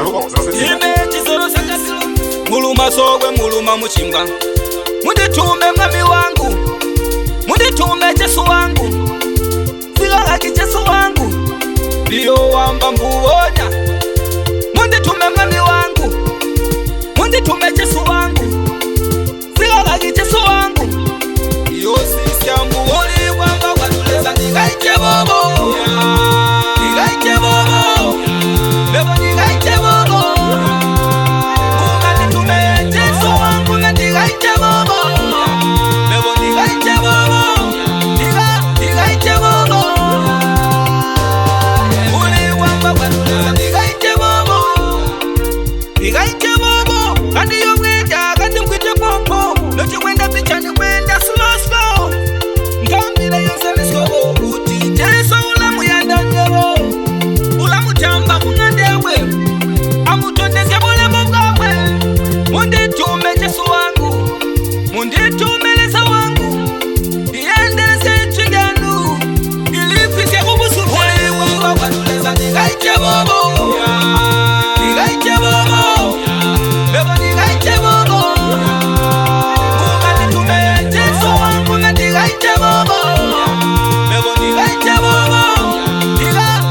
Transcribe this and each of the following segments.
ime chisoro sakasilo muluma sogwe muluma muchimba munditume mwami wangu munditume Yesu wangu sigalaki Yesu wangu ndiyo wamba mbuonya munditume mwami wangu munditume Yesu wangu sigalaki Yesu wangu iyo sisya mbuoli wamba kwaduleza ndigaike bobo ndigaike bobo lebo ndigaike bobo munditume Yesu wangu ndigaike bobo lebo ndigaike bobo ndigaike bobo uli wamba kwaduleza ndigaike bobo ndigaike bobo kandi yobweja kandi mkwite popo lochi kwenda pichani kwenda slow slow ngambile yose miskobo uti Yesu ulamu yandanyero ulamu chamba kungandewe amutondeze bulemo bwawe munditume Yesu wangu munditume Yesu wangu ndiendeleze chiganu ilifike kubusuke uli wamba kwaduleza ndigaike bobo ndigaike bobo lebo ndigaike bobo munditume Yesu wangu ndigaike bobo lebo ndigaike bobo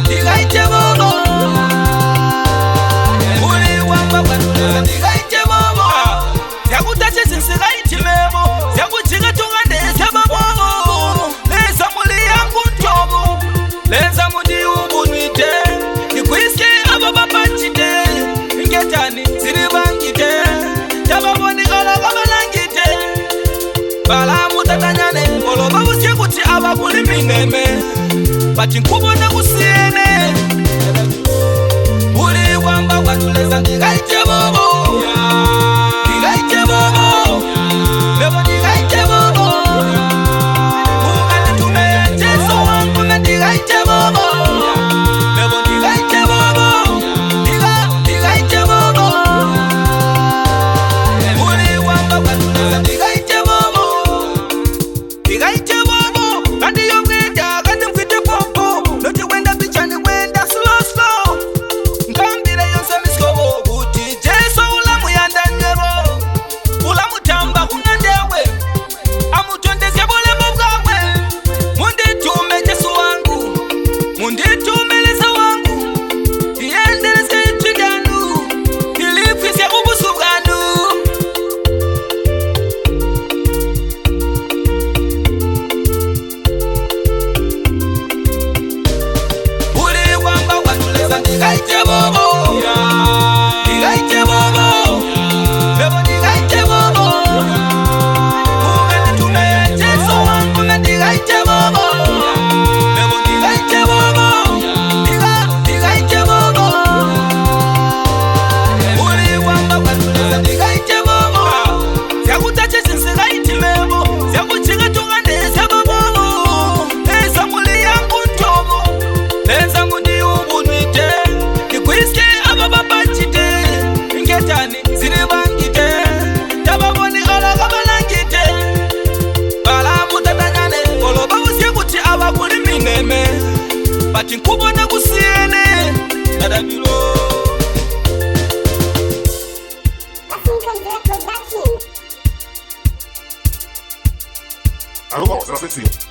ndigaike bobo uli wamba kwaduleza ndigaike bobo yakutache sinsigaike mebo yakuchika tungandese bobo leza muli yangu ntobo leza mudi ubunwite ikwiske abababachite ingetani siribangite tababonekala kabalangite balamu tatanyane oloba busye kuti abakuli mineme bati nkubona kusiyene uli wamba kwaduleza ndigaike bobo ndigaike bobo lebo ndigaike bobo munditume Yesu wangu ndigaike bobo lebo ndigaike bobo ndigaike bobo uli wamba kwaduleza ndigaike bobo ndigaike bobo kandi yobweja kandi mkwite popo lochi kwenda pichani kwenda slow slow ngambile yonse miskobo kuti Yesu ulamu yandanyero ulamu tamba kungandewe amutondeze bulemo bwawe munditume Yesu wangu munditume Yesu wangu ndiendeleze chiganu ilifise kubusu bwanu uli wamba kwaduleza ndigaike bobo ndigaike bobo lebo ndigaike bobo munditume Yesu wangu ndigaike bobo lebo ndigaike bobo ndigaike bobo uli wamba kwaduleza ndigaike bobo yakutache sinsigaike mebo yakuchika tungandese bobo leza muli yangu ntobo leza mudi ubunwite ikwiske abababachite ingetani siribangite tababonekala kabalangite balamu tatanyane oloba busye kuti abakuli mineme bati nkubona kusiyene dadabilo Alô, Zé Sexy.